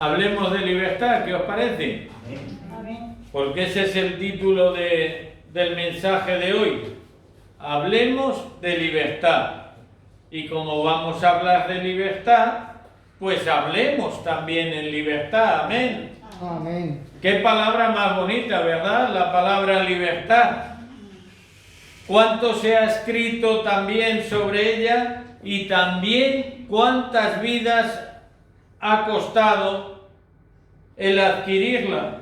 Hablemos de libertad, ¿qué os parece? Amén. Porque ese es el título del mensaje de hoy. Hablemos de libertad. Y como vamos a hablar de libertad, pues hablemos también en libertad. Amén. Amén. Qué palabra más bonita, ¿verdad? La palabra libertad. Cuánto se ha escrito también sobre ella y también cuántas vidas ha costado el adquirirla,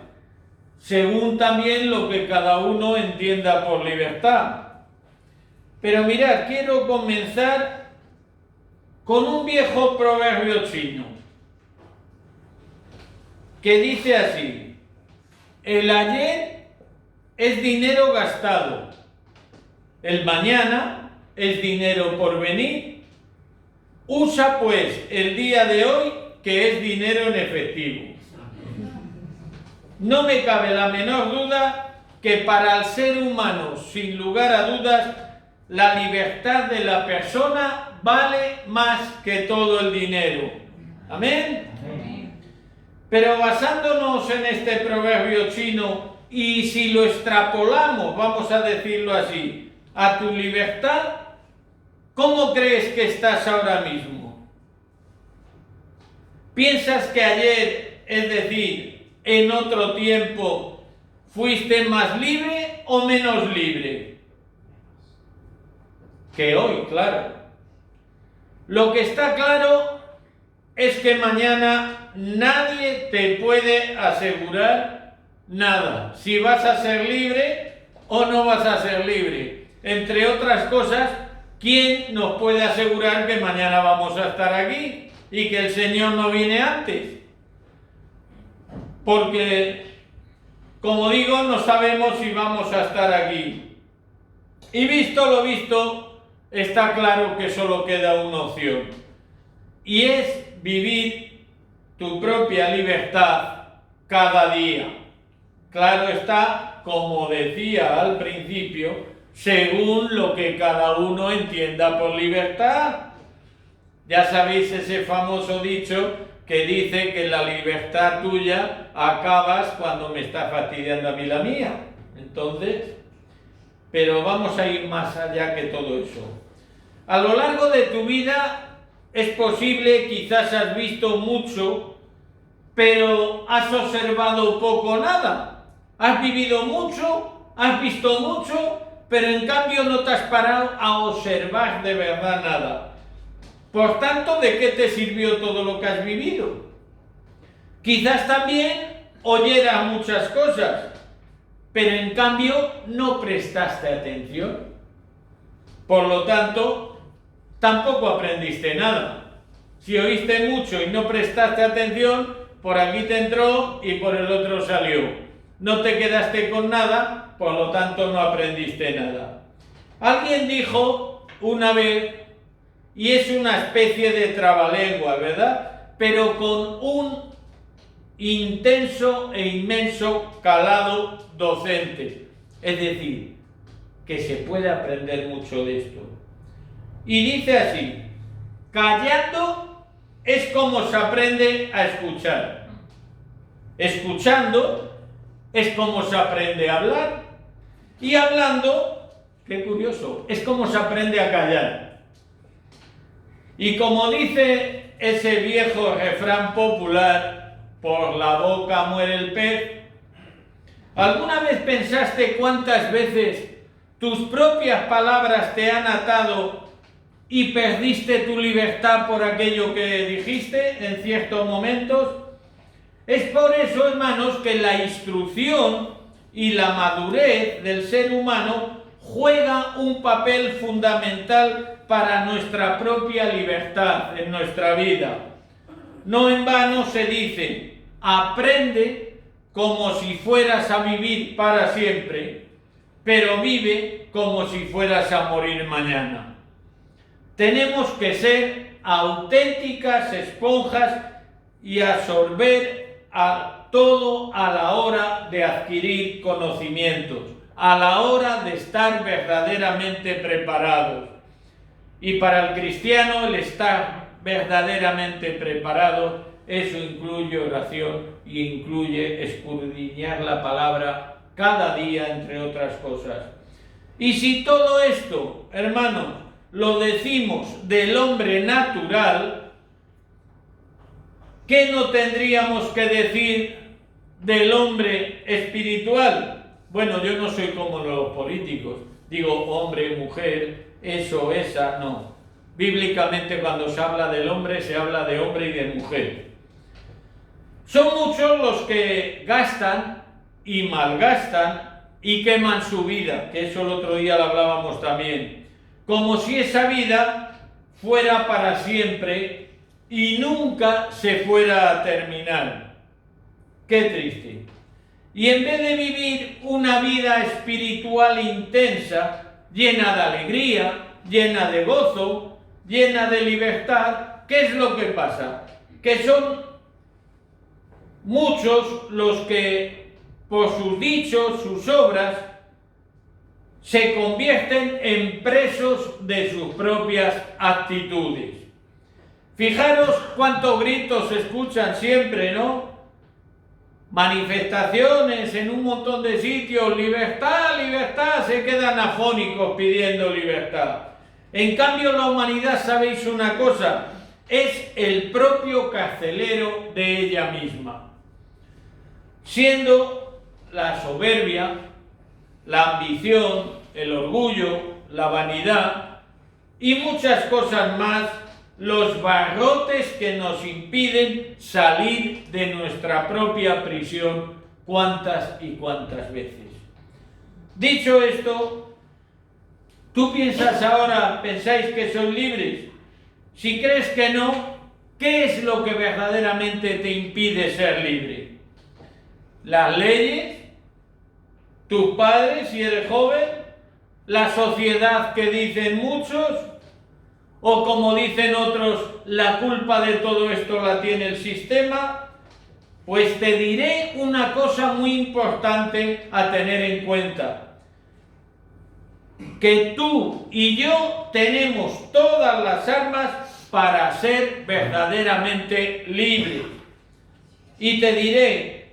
según también lo que cada uno entienda por libertad. Pero mirad, quiero comenzar con un viejo proverbio chino que dice así: el ayer es dinero gastado, el mañana es dinero por venir. Usa pues el día de hoy, que es dinero en efectivo. No me cabe la menor duda que para el ser humano, sin lugar a dudas, la libertad de la persona vale más que todo el dinero. ¿Amén? Pero basándonos en este proverbio chino, y si lo extrapolamos, vamos a decirlo así, a tu libertad, ¿cómo crees que estás ahora mismo? ¿Piensas que ayer, es decir, en otro tiempo, fuiste más libre o menos libre que hoy? Claro. Lo que está claro es que mañana nadie te puede asegurar nada. Si vas a ser libre o no vas a ser libre. Entre otras cosas, ¿quién nos puede asegurar que mañana vamos a estar aquí y que el Señor no viene antes? Porque, como digo, no sabemos si vamos a estar aquí. Y visto lo visto, está claro que solo queda una opción. Y es vivir tu propia libertad cada día. Claro está, como decía al principio, según lo que cada uno entienda por libertad. Ya sabéis ese famoso dicho que dice que la libertad tuya acabas cuando me está fastidiando a mí la mía. Entonces, pero vamos a ir más allá que todo eso. A lo largo de tu vida es posible, quizás has visto mucho, pero has observado poco o nada. Has vivido mucho, has visto mucho, pero en cambio no te has parado a observar de verdad nada. Por tanto, ¿de qué te sirvió todo lo que has vivido? Quizás también oyeras muchas cosas, pero en cambio no prestaste atención. Por lo tanto, tampoco aprendiste nada. Si oíste mucho y no prestaste atención, por aquí te entró y por el otro salió. No te quedaste con nada, por lo tanto no aprendiste nada. Alguien dijo una vez, y es una especie de trabalengua, ¿verdad? Pero con un intenso e inmenso calado docente. Es decir, que se puede aprender mucho de esto. Y dice así: callando es como se aprende a escuchar. Escuchando es como se aprende a hablar. Y hablando, qué curioso, es como se aprende a callar. Y como dice ese viejo refrán popular, por la boca muere el pez. ¿Alguna vez pensaste cuántas veces tus propias palabras te han atado y perdiste tu libertad por aquello que dijiste en ciertos momentos? Es por eso, hermanos, que la instrucción y la madurez del ser humano juega un papel fundamental para nuestra propia libertad en nuestra vida. No en vano se dice: aprende como si fueras a vivir para siempre, pero vive como si fueras a morir mañana. Tenemos que ser auténticas esponjas y absorber a todo a la hora de adquirir conocimientos, a la hora de estar verdaderamente preparados. Y para el cristiano, el estar verdaderamente preparado eso incluye oración y incluye escudriñar la palabra cada día, entre otras cosas. Y si todo esto, hermanos, lo decimos del hombre natural, ¿qué no tendríamos que decir del hombre espiritual? Bueno, yo no soy como los políticos, digo hombre, mujer, eso, esa, no. Bíblicamente cuando se habla del hombre, se habla de hombre y de mujer. Son muchos los que gastan y malgastan y queman su vida, que eso el otro día lo hablábamos también, como si esa vida fuera para siempre y nunca se fuera a terminar. Qué triste. Y en vez de vivir una vida espiritual intensa, llena de alegría, llena de gozo, llena de libertad, ¿qué es lo que pasa? Que son muchos los que, por sus dichos, sus obras, se convierten en presos de sus propias actitudes. Fijaros cuántos gritos se escuchan siempre, ¿no? Manifestaciones en un montón de sitios, libertad, libertad, se quedan afónicos pidiendo libertad. En cambio, la humanidad, ¿sabéis una cosa? Es el propio carcelero de ella misma. Siendo la soberbia, la ambición, el orgullo, la vanidad y muchas cosas más, los barrotes que nos impiden salir de nuestra propia prisión cuántas y cuántas veces. Dicho esto, ¿tú piensas ahora, pensáis que sois libres? Si crees que no, ¿qué es lo que verdaderamente te impide ser libre? ¿Las leyes? ¿Tus padres si eres joven? ¿La sociedad que dicen muchos? O como dicen otros, la culpa de todo esto la tiene el sistema. Pues te diré una cosa muy importante a tener en cuenta. Que tú y yo tenemos todas las armas para ser verdaderamente libres. Y te diré,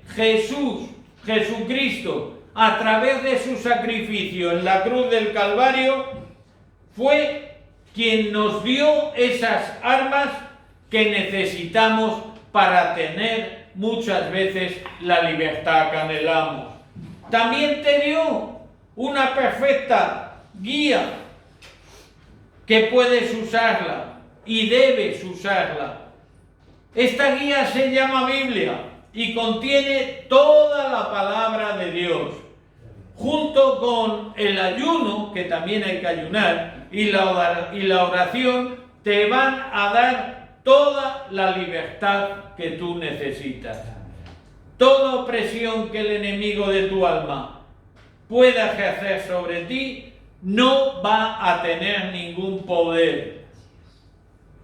Jesucristo, a través de su sacrificio en la cruz del Calvario, fue quien nos dio esas armas que necesitamos para tener muchas veces la libertad que anhelamos. También te dio una perfecta guía que puedes usarla y debes usarla. Esta guía se llama Biblia y contiene toda la palabra de Dios, junto con el ayuno, que también hay que ayunar, y la oración, te van a dar toda la libertad que tú necesitas. Toda opresión que el enemigo de tu alma pueda ejercer sobre ti no va a tener ningún poder.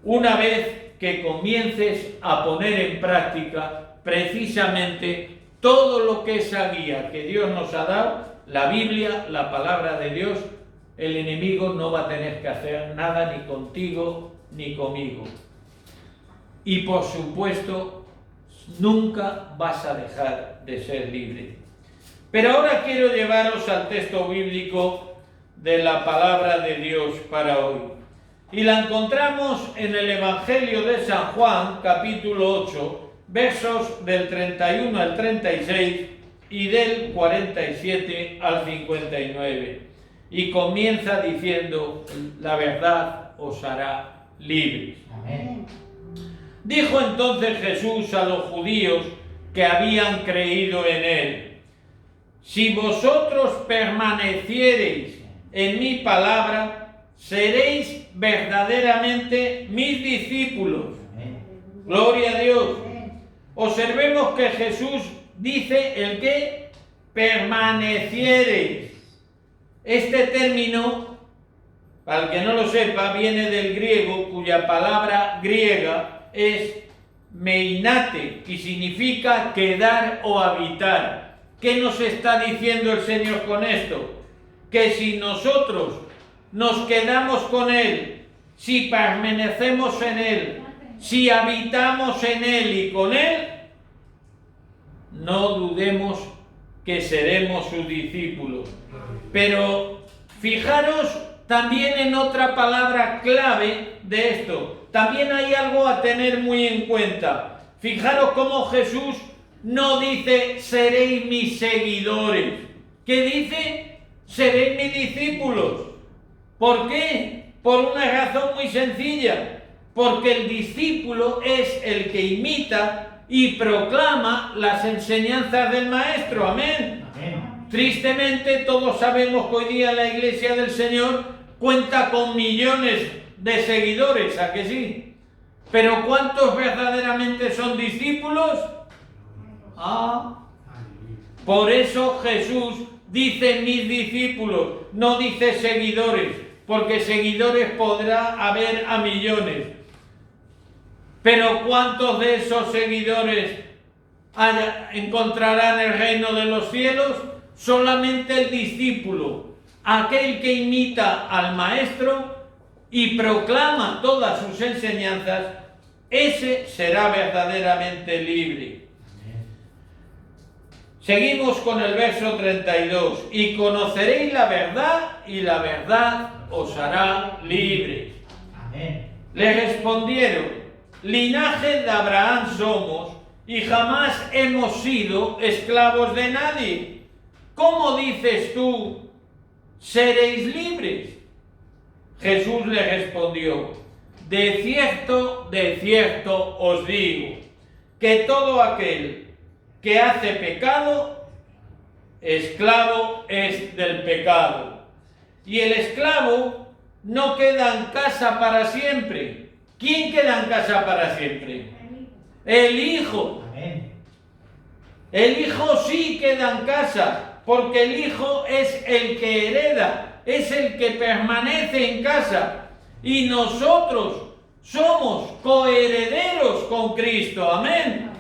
Una vez que comiences a poner en práctica precisamente todo lo que esa guía que Dios nos ha dado, la Biblia, la palabra de Dios, el enemigo no va a tener que hacer nada ni contigo ni conmigo. Y por supuesto, nunca vas a dejar de ser libre. Pero ahora quiero llevaros al texto bíblico de la palabra de Dios para hoy. Y la encontramos en el Evangelio de San Juan, capítulo 8, versos del 31 al 36 y del 47 al 59. Y comienza diciendo, la verdad os hará libres. Amén. Dijo entonces Jesús a los judíos que habían creído en él, si vosotros permaneciereis en mi palabra, seréis verdaderamente mis discípulos. Amén. Gloria a Dios. Observemos que Jesús dice el que permaneciereis. Este término, para el que no lo sepa, viene del griego, cuya palabra griega es meinate y significa quedar o habitar. ¿Qué nos está diciendo el Señor con esto? Que si nosotros nos quedamos con Él, si permanecemos en Él, si habitamos en Él y con Él, no dudemos que seremos sus discípulos. Pero fijaros también en otra palabra clave de esto. También hay algo a tener muy en cuenta. Fijaros cómo Jesús no dice seréis mis seguidores. ¿Qué dice? Seréis mis discípulos. ¿Por qué? Por una razón muy sencilla. Porque el discípulo es el que imita y proclama las enseñanzas del Maestro. Amén. Amén. Tristemente todos sabemos que hoy día la Iglesia del Señor cuenta con millones de seguidores, ¿a que sí? Pero ¿cuántos verdaderamente son discípulos? Por eso Jesús dice mis discípulos, no dice seguidores, porque seguidores podrá haber a millones. Pero ¿cuántos de esos seguidores encontrarán el reino de los cielos? Solamente el discípulo, aquel que imita al Maestro y proclama todas sus enseñanzas, ese será verdaderamente libre. Seguimos con el verso 32. Y conoceréis la verdad, y la verdad os hará libres. Amén. Le respondieron: linaje de Abraham somos, y jamás hemos sido esclavos de nadie. ¿Cómo dices tú, seréis libres? Jesús le respondió: de cierto os digo, que todo aquel que hace pecado, esclavo es del pecado. Y el esclavo no queda en casa para siempre. ¿Quién queda en casa para siempre? El Hijo. Amén. El Hijo sí queda en casa, porque el Hijo es el que hereda, es el que permanece en casa. Y nosotros somos coherederos con Cristo. Amén.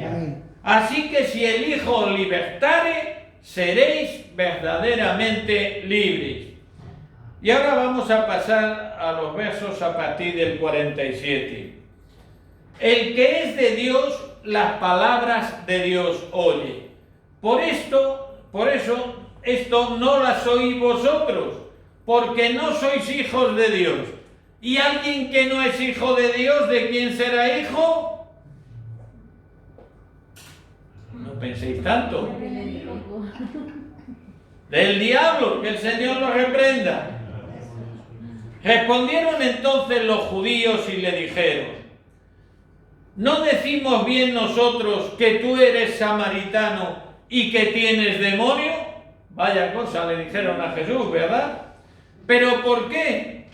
Amén. Así que si el Hijo os libertare, seréis verdaderamente libres. Y ahora vamos a pasar a los versos a partir del 47. El que es de Dios, las palabras de Dios oye. Por eso, esto no las oís vosotros, porque no sois hijos de Dios. ¿Y alguien que no es hijo de Dios, de quién será hijo? No penséis tanto. Del diablo, que el Señor lo reprenda. Respondieron entonces los judíos y le dijeron: ¿no decimos bien nosotros que tú eres samaritano y que tienes demonio? Vaya cosa le dijeron a Jesús, ¿verdad? ¿Pero por qué?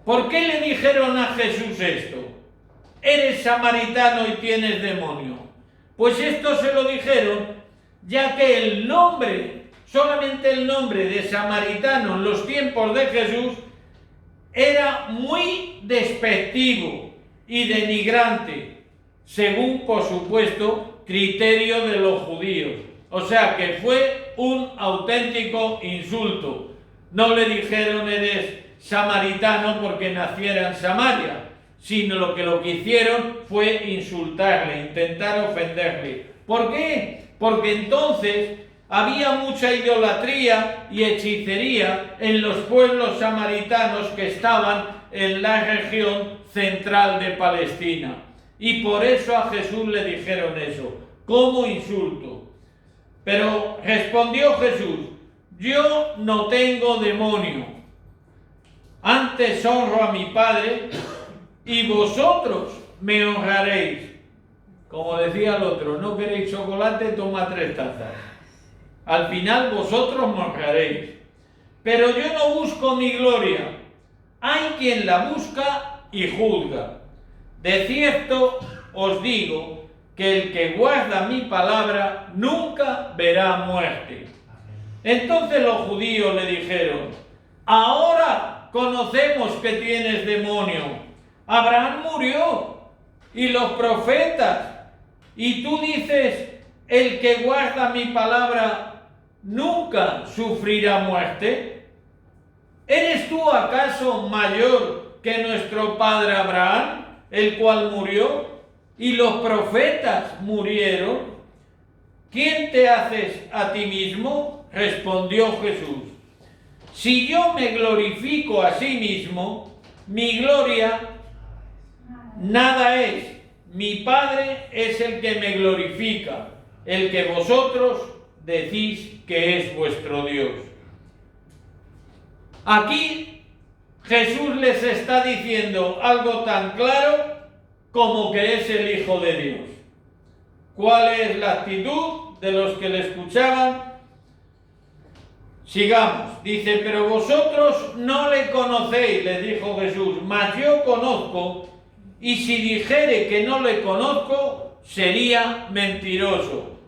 ¿Por qué le dijeron a Jesús esto? ¿Eres samaritano y tienes demonio? Pues esto se lo dijeron ya que el nombre, solamente el nombre de samaritano en los tiempos de Jesús, era muy despectivo y denigrante, según, por supuesto, criterio de los judíos. O sea que fue un auténtico insulto. No le dijeron eres samaritano porque naciera en Samaria, sino lo que hicieron fue insultarle, intentar ofenderle. ¿Por qué? Porque entonces había mucha idolatría y hechicería en los pueblos samaritanos que estaban en la región central de Palestina. Y por eso a Jesús le dijeron eso, como insulto. Pero respondió Jesús: yo no tengo demonio, antes honro a mi Padre y vosotros me honraréis. Como decía el otro, no queréis chocolate, toma 3 tazas. Al final vosotros me honraréis. Pero yo no busco mi gloria. Hay quien la busca y juzga. De cierto os digo que el que guarda mi palabra nunca verá muerte. Entonces los judíos le dijeron: ahora conocemos que tienes demonio. Abraham murió y los profetas, y tú dices: el que guarda mi palabra nunca sufrirá muerte. ¿Eres tú acaso mayor que nuestro padre Abraham, el cual murió, y los profetas murieron. ¿Quién te haces a ti mismo? Respondió Jesús. Si yo me glorifico a sí mismo, mi gloria nada es. Mi Padre es el que me glorifica, el que vosotros decís que es vuestro Dios. Aquí Jesús les está diciendo algo tan claro como que es el Hijo de Dios. ¿Cuál es la actitud de los que le escuchaban? Sigamos. Dice, pero vosotros no le conocéis, les dijo Jesús, mas yo conozco, y si dijere que no le conozco, sería mentiroso,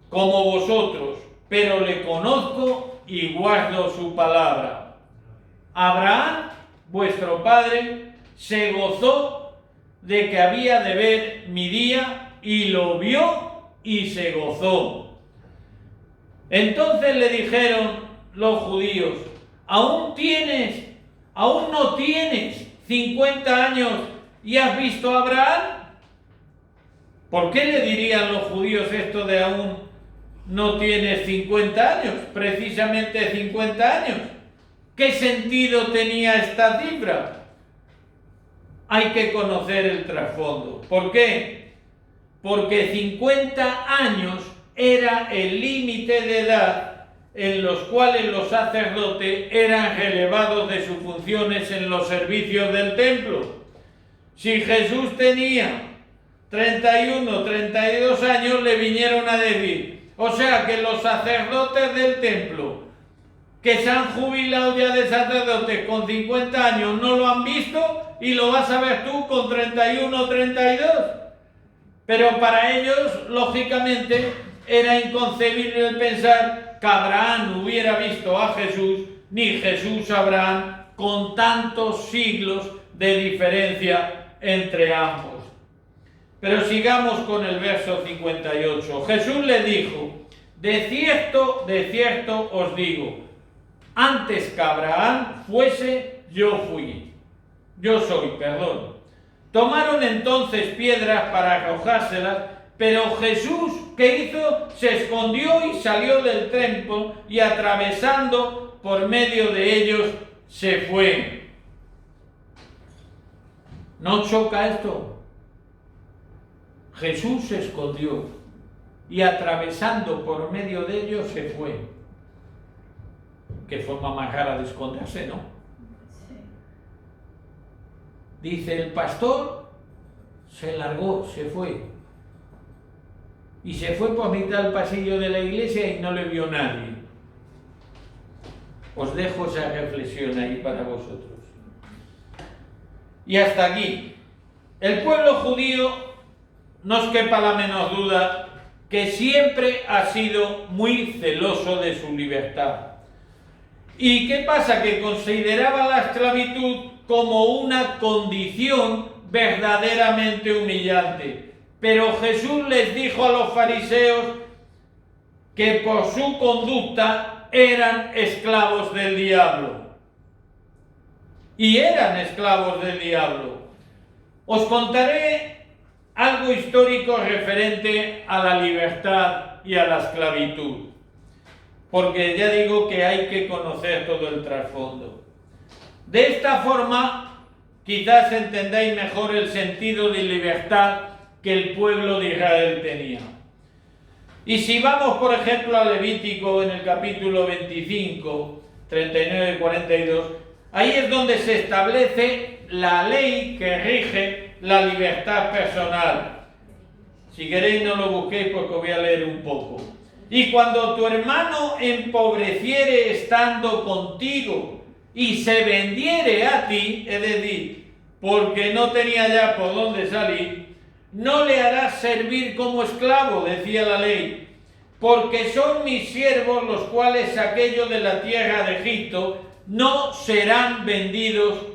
como vosotros, pero le conozco y guardo su palabra. Abraham, vuestro padre, se gozó de que había de ver mi día, y lo vio y se gozó. Entonces le dijeron los judíos, ¿aún no tienes 50 años y has visto a Abraham? ¿Por qué le dirían los judíos esto de aún no tienes 50 años? Precisamente 50 años. ¿Qué sentido tenía esta cifra? Hay que conocer el trasfondo. ¿Por qué? Porque 50 años era el límite de edad en los cuales los sacerdotes eran relevados de sus funciones en los servicios del templo. Si Jesús tenía 31, 32 años, le vinieron a decir, o sea que los sacerdotes del templo que se han jubilado ya de sacerdotes con 50 años no lo han visto y lo vas a ver tú con 31 o 32. Pero para ellos, lógicamente, era inconcebible el pensar que Abraham hubiera visto a Jesús, ni Jesús a Abraham, con tantos siglos de diferencia entre ambos. Pero sigamos con el verso 58. Jesús le dijo, de cierto os digo, antes que Abraham fuese, yo soy. Tomaron entonces piedras para arrojárselas, pero Jesús, ¿qué hizo? Se escondió y salió del templo y atravesando por medio de ellos se fue. ¿No choca esto? Jesús se escondió y atravesando por medio de ellos se fue. Qué forma más rara de esconderse, ¿no? Dice, el pastor se largó, se fue. Y se fue por mitad del pasillo de la iglesia y no le vio nadie. Os dejo esa reflexión ahí para vosotros. Y hasta aquí. El pueblo judío, no os quepa la menor duda, que siempre ha sido muy celoso de su libertad. ¿Y qué pasa? Que consideraba la esclavitud como una condición verdaderamente humillante. Pero Jesús les dijo a los fariseos que por su conducta eran esclavos del diablo. Y eran esclavos del diablo. Os contaré algo histórico referente a la libertad y a la esclavitud. Porque ya digo que hay que conocer todo el trasfondo. De esta forma, quizás entendáis mejor el sentido de libertad que el pueblo de Israel tenía. Y si vamos, por ejemplo, a Levítico en el capítulo 25, 39 y 42, ahí es donde se establece la ley que rige la libertad personal. Si queréis no lo busquéis porque os voy a leer un poco. Y cuando tu hermano empobreciere estando contigo y se vendiere a ti, es decir, porque no tenía ya por dónde salir, no le harás servir como esclavo, decía la ley, porque son mis siervos los cuales aquellos de la tierra de Egipto no serán vendidos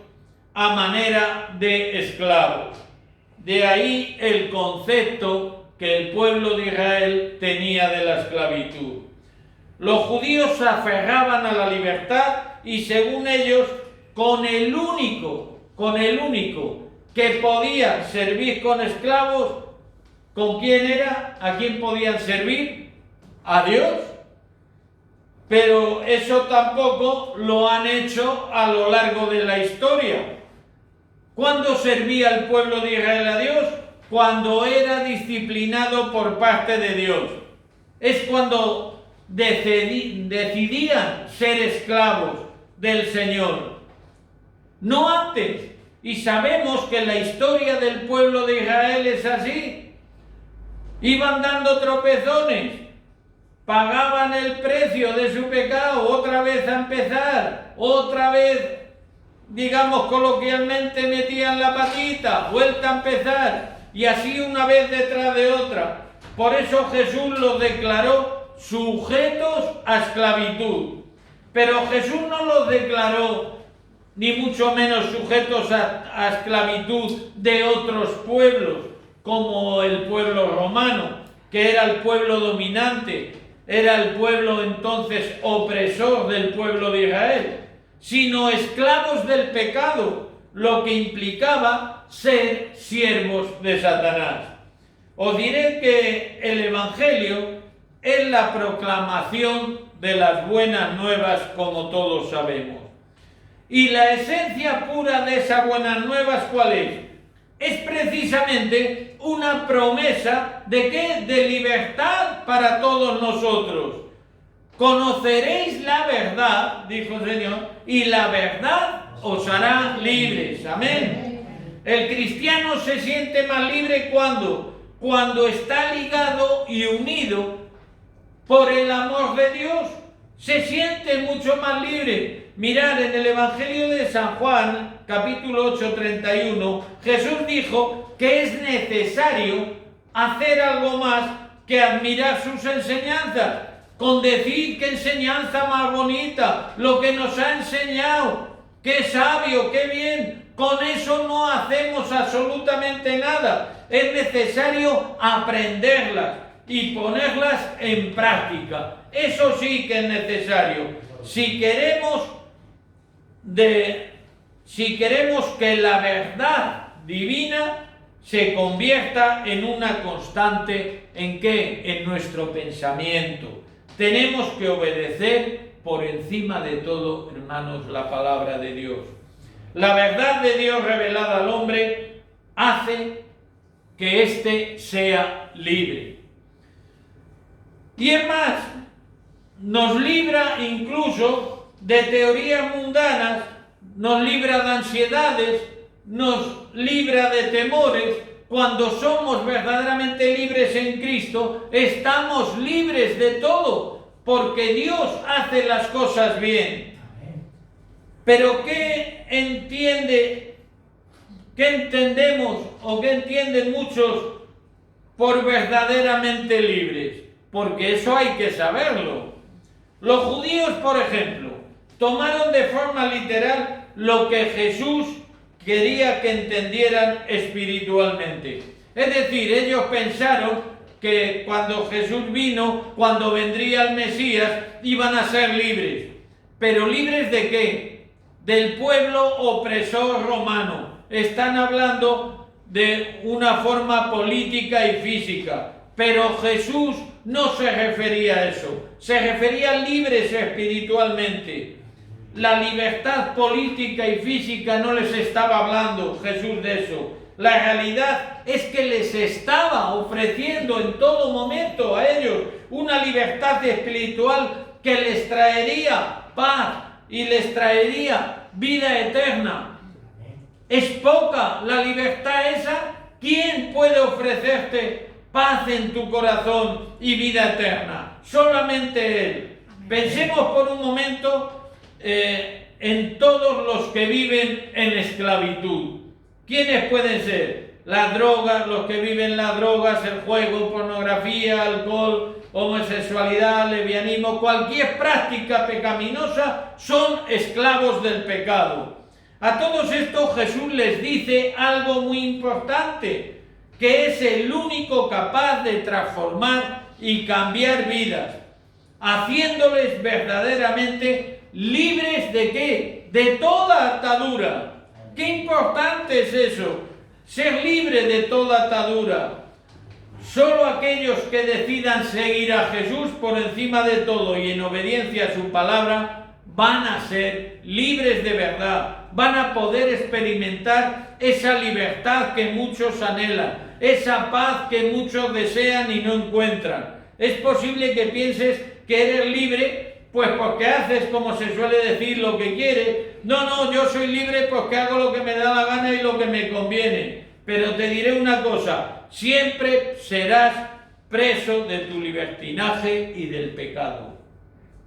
a manera de esclavos. De ahí el concepto que el pueblo de Israel tenía de la esclavitud. Los judíos se aferraban a la libertad y según ellos, con el único que podían servir con esclavos, ¿con quién era? ¿A quién podían servir? A Dios. Pero eso tampoco lo han hecho a lo largo de la historia. ¿Cuándo servía el pueblo de Israel a Dios? Cuando era disciplinado por parte de Dios. Es cuando decidían ser esclavos del Señor. No antes. Y sabemos que la historia del pueblo de Israel es así. Iban dando tropezones, pagaban el precio de su pecado, otra vez a empezar, otra vez, digamos coloquialmente, metían la patita, vuelta a empezar, y así una vez detrás de otra. Por eso Jesús los declaró sujetos a esclavitud. Pero Jesús no los declaró ni mucho menos sujetos a esclavitud de otros pueblos, como el pueblo romano, que era el pueblo dominante, era el pueblo entonces opresor del pueblo de Israel, sino esclavos del pecado, lo que implicaba ser siervos de Satanás. Os diré que el Evangelio es la proclamación de las buenas nuevas, como todos sabemos. Y la esencia pura de esas buenas nuevas, ¿cuál es? Es precisamente una promesa ¿de qué? De libertad para todos nosotros. Conoceréis la verdad, dijo el Señor, y la verdad os hará libres. Amén. El cristiano se siente más libre cuando está ligado y unido por el amor de Dios. Se siente mucho más libre. Mirad, en el Evangelio de San Juan, capítulo 8, 31, Jesús dijo que es necesario hacer algo más que admirar sus enseñanzas, con decir qué enseñanza más bonita, lo que nos ha enseñado, qué sabio, qué bien. Con eso no hacemos absolutamente nada. Es necesario aprenderlas y ponerlas en práctica. Eso sí que es necesario. Si queremos que la verdad divina se convierta en una constante, ¿en qué? En nuestro pensamiento. Tenemos que obedecer por encima de todo, hermanos, la palabra de Dios. La verdad de Dios revelada al hombre hace que éste sea libre. Y es más, nos libra incluso de teorías mundanas, nos libra de ansiedades, nos libra de temores. Cuando somos verdaderamente libres en Cristo, estamos libres de todo, porque Dios hace las cosas bien. Pero ¿qué entendemos o qué entienden muchos por verdaderamente libres? Porque eso hay que saberlo. Los judíos, por ejemplo, tomaron de forma literal lo que Jesús quería que entendieran espiritualmente. Es decir, ellos pensaron que cuando Jesús vino, cuando vendría el Mesías, iban a ser libres. ¿Pero libres de qué? Del pueblo opresor romano. Están hablando de una forma política y física. Pero Jesús no se refería a eso. Se refería a libres espiritualmente. La libertad política y física no les estaba hablando Jesús de eso. La realidad es que les estaba ofreciendo en todo momento a ellos una libertad espiritual que les traería paz y les traería vida eterna. ¿Es poca la libertad esa? ¿Quién puede ofrecerte paz en tu corazón y vida eterna? Solamente Él. Pensemos por un momento en todos los que viven en esclavitud. ¿Quiénes pueden ser? Las drogas, los que viven las drogas, el juego, pornografía, alcohol, homosexualidad, lesbianismo, cualquier práctica pecaminosa, son esclavos del pecado. A todos estos Jesús les dice algo muy importante, que es el único capaz de transformar y cambiar vidas, haciéndoles verdaderamente libres ¿de qué? De toda atadura. Qué importante es eso. ser libre de toda atadura. Solo aquellos que decidan seguir a Jesús por encima de todo y en obediencia a su palabra van a ser libres de verdad, van a poder experimentar esa libertad que muchos anhelan, esa paz que muchos desean y no encuentran. Es posible que pienses que eres libre pues porque haces, como se suele decir, lo que quieres. No, yo soy libre porque hago lo que me da la gana y lo que me conviene. Pero te diré una cosa, siempre serás preso de tu libertinaje y del pecado.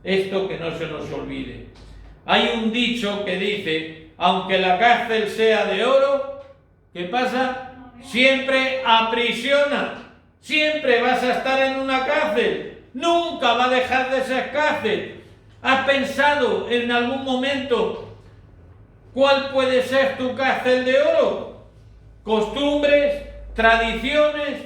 Esto que no se nos olvide. Hay un dicho que dice, aunque la cárcel sea de oro, ¿qué pasa? Siempre aprisiona. Siempre vas a estar en una cárcel. Nunca va a dejar de ser cárcel. ¿Has pensado en algún momento cuál puede ser tu cárcel de oro? Costumbres, tradiciones,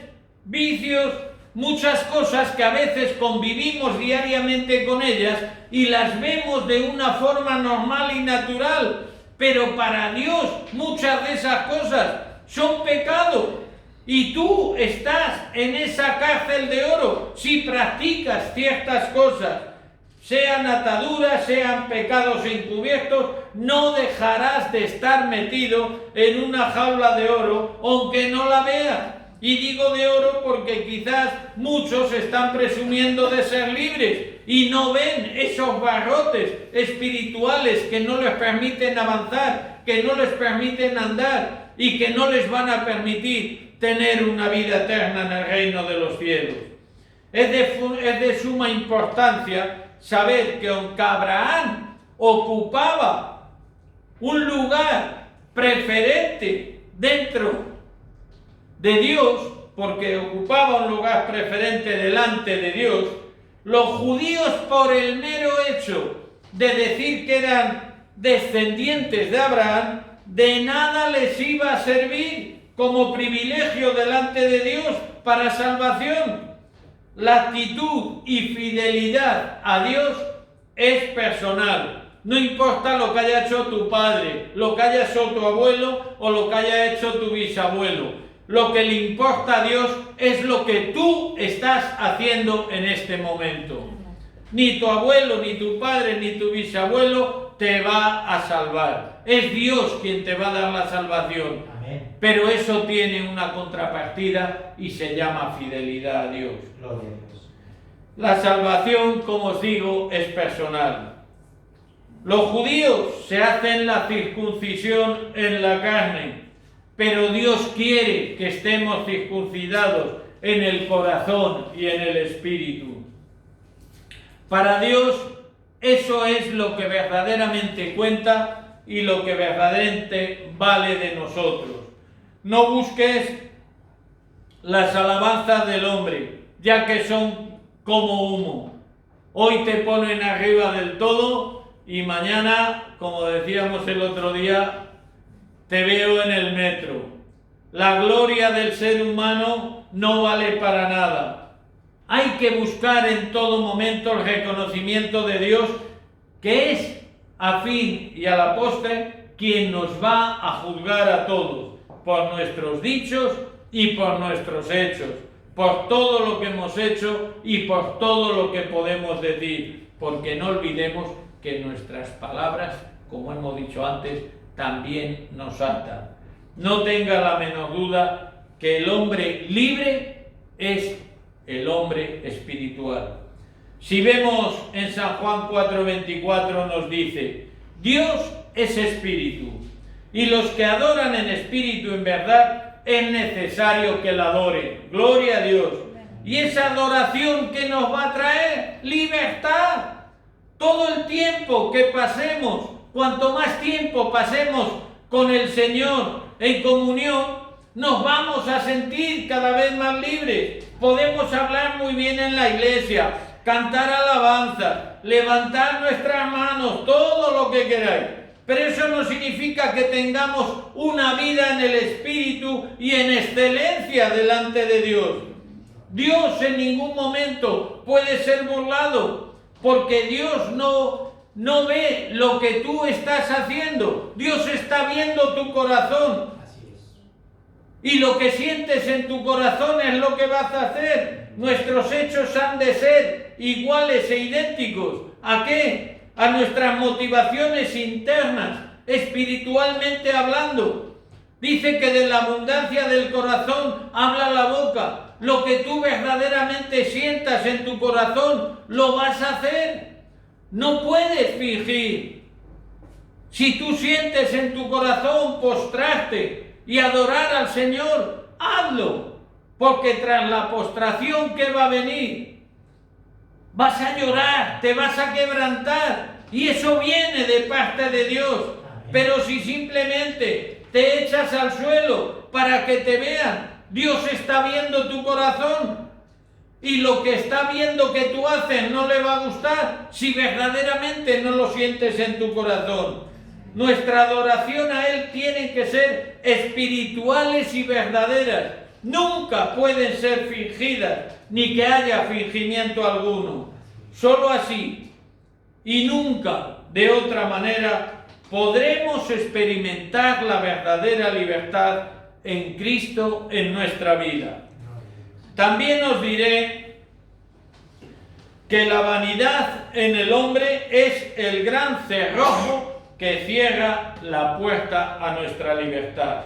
vicios, muchas cosas que a veces convivimos diariamente con ellas y las vemos de una forma normal y natural, pero para Dios muchas de esas cosas son pecado. Y tú estás en esa cárcel de oro si practicas ciertas cosas, sean ataduras, sean pecados encubiertos, no dejarás de estar metido en una jaula de oro, aunque no la veas. Y digo de oro porque quizás muchos están presumiendo de ser libres y no ven esos barrotes espirituales que no les permiten avanzar, que no les permiten andar y que no les van a permitir tener una vida eterna en el reino de los cielos. Es de suma importancia saber que aunque Abraham ocupaba un lugar preferente dentro de Dios, porque ocupaba un lugar preferente delante de Dios, los judíos, por el mero hecho de decir que eran descendientes de Abraham, de nada les iba a servir como privilegio delante de Dios para salvación. La actitud y fidelidad a Dios es personal. No importa lo que haya hecho tu padre, lo que haya hecho tu abuelo o lo que haya hecho tu bisabuelo. Lo que le importa a Dios es lo que tú estás haciendo en este momento. Ni tu abuelo, ni tu padre, ni tu bisabuelo te va a salvar. Es Dios quien te va a dar la salvación. Amén. Pero eso tiene una contrapartida y se llama fidelidad a Dios. Gloria a Dios. La salvación, como os digo, es personal. Los judíos se hacen la circuncisión en la carne, pero Dios quiere que estemos circuncidados en el corazón y en el espíritu. Para Dios eso es lo que verdaderamente cuenta y lo que verdaderamente vale de nosotros. No busques las alabanzas del hombre, ya que son como humo. Hoy te ponen arriba del todo y mañana, como decíamos el otro día, te veo en el metro. La gloria del ser humano no vale para nada. Hay que buscar en todo momento el reconocimiento de Dios, que es a fin y a la postre quien nos va a juzgar a todos, por nuestros dichos y por nuestros hechos, por todo lo que hemos hecho y por todo lo que podemos decir, porque no olvidemos que nuestras palabras, como hemos dicho antes, también nos atan. No tenga la menor duda que el hombre libre es el hombre espiritual. Si vemos en San Juan 4:24 nos dice, Dios es espíritu, y los que adoran en espíritu en verdad es necesario que la adoren. Gloria a Dios. Y esa adoración que nos va a traer libertad. Todo el tiempo que pasemos, cuanto más tiempo pasemos con el Señor en comunión, nos vamos a sentir cada vez más libres. Podemos hablar muy bien en la iglesia, cantar alabanza, levantar nuestras manos, todo lo que queráis. Pero eso no significa que tengamos una vida en el Espíritu y en excelencia delante de Dios. Dios en ningún momento puede ser burlado, porque Dios no ve lo que tú estás haciendo. Dios está viendo tu corazón. Así es. Y lo que sientes en tu corazón es lo que vas a hacer. Nuestros hechos han de ser iguales e idénticos. ¿A qué? A nuestras motivaciones internas, espiritualmente hablando. Dice que de la abundancia del corazón habla la boca. Lo que tú verdaderamente sientas en tu corazón, lo vas a hacer. No puedes fingir. Si tú sientes en tu corazón postrarte y adorar al Señor, hazlo. Porque tras la postración, ¿qué va a venir? Vas a llorar, te vas a quebrantar. Y eso viene de parte de Dios. Pero si simplemente te echas al suelo para que te vean, Dios está viendo tu corazón. Y lo que está viendo que tú haces no le va a gustar si verdaderamente no lo sientes en tu corazón. Nuestra adoración a Él tiene que ser espirituales y verdaderas. Nunca pueden ser fingidas, ni que haya fingimiento alguno. Solo así, y nunca de otra manera, podremos experimentar la verdadera libertad en Cristo en nuestra vida. También os diré que la vanidad en el hombre es el gran cerrojo que cierra la puerta a nuestra libertad.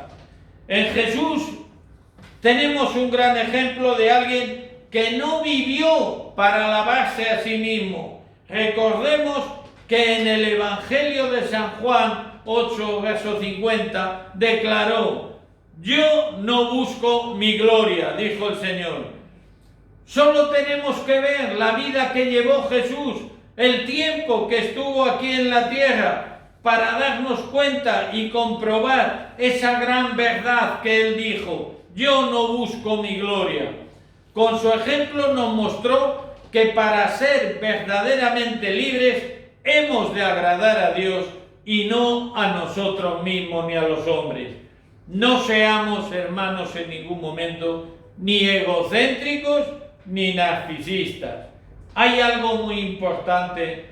En Jesús tenemos un gran ejemplo de alguien que no vivió para alabarse a sí mismo. Recordemos que en el Evangelio de San Juan 8, verso 50, declaró: yo no busco mi gloria, dijo el Señor. Solo tenemos que ver la vida que llevó Jesús, el tiempo que estuvo aquí en la tierra, para darnos cuenta y comprobar esa gran verdad que Él dijo: yo no busco mi gloria. Con su ejemplo nos mostró que para ser verdaderamente libres hemos de agradar a Dios y no a nosotros mismos ni a los hombres. No seamos, hermanos, en ningún momento ni egocéntricos ni narcisistas. Hay algo muy importante.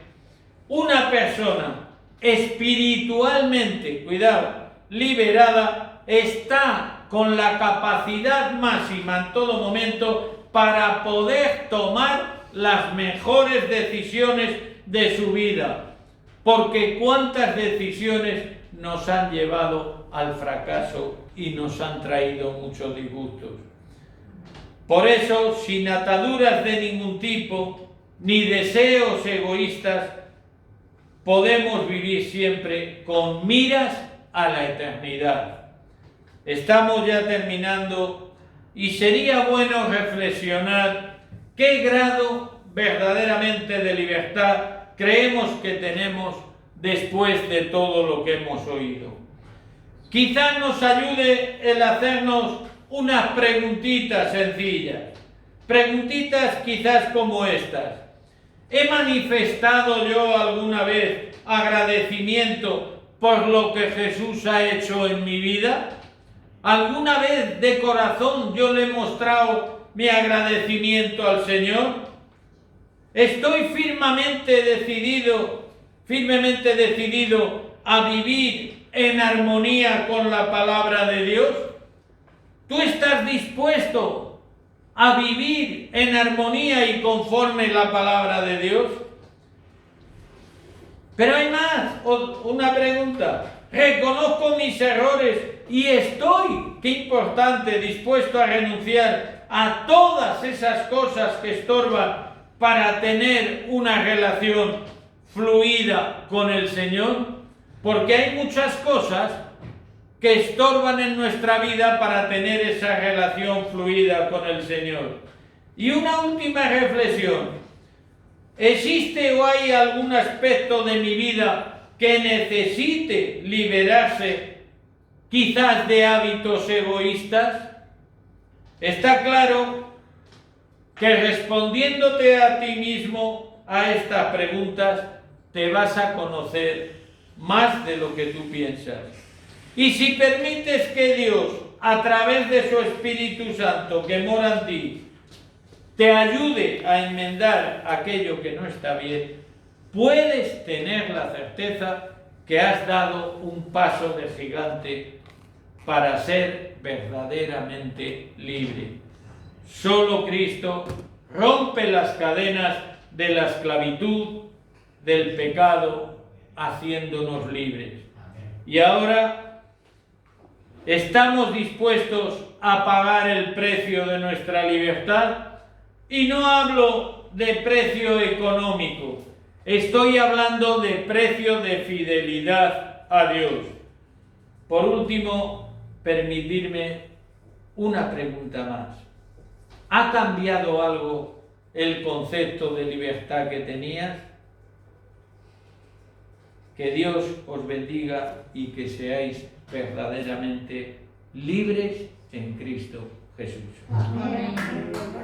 Una persona espiritualmente, cuidado, liberada, está con la capacidad máxima en todo momento para poder tomar las mejores decisiones de su vida. Porque cuántas decisiones nos han llevado al fracaso y nos han traído muchos disgustos. Por eso, sin ataduras de ningún tipo, ni deseos egoístas, podemos vivir siempre con miras a la eternidad. Estamos ya terminando y sería bueno reflexionar qué grado verdaderamente de libertad creemos que tenemos después de todo lo que hemos oído. Quizás nos ayude el hacernos unas preguntitas sencillas. Preguntitas quizás como estas. ¿He manifestado yo alguna vez agradecimiento por lo que Jesús ha hecho en mi vida? ¿Alguna vez de corazón yo le he mostrado mi agradecimiento al Señor? ¿Estoy firmemente decidido a vivir en armonía con la palabra de Dios? ¿Tú estás dispuesto a vivir en armonía y conforme la palabra de Dios? Pero hay más, una pregunta. Reconozco mis errores y estoy, qué importante, dispuesto a renunciar a todas esas cosas que estorban para tener una relación fluida con el Señor. Porque hay muchas cosas que estorban en nuestra vida para tener esa relación fluida con el Señor. Y una última reflexión. ¿Existe o hay algún aspecto de mi vida que necesite liberarse quizás de hábitos egoístas? Está claro que respondiéndote a ti mismo a estas preguntas te vas a conocer más de lo que tú piensas. Y si permites que Dios, a través de su Espíritu Santo que mora en ti, te ayude a enmendar aquello que no está bien, puedes tener la certeza que has dado un paso de gigante para ser verdaderamente libre. Solo Cristo rompe las cadenas de la esclavitud, del pecado, haciéndonos libres. Y ahora estamos dispuestos a pagar el precio de nuestra libertad. Y no hablo de precio económico, estoy hablando de precio de fidelidad a Dios. Por último, permitirme una pregunta más. ¿Ha cambiado algo el concepto de libertad que tenías? Que Dios os bendiga y que seáis verdaderamente libres en Cristo Jesús. Amén.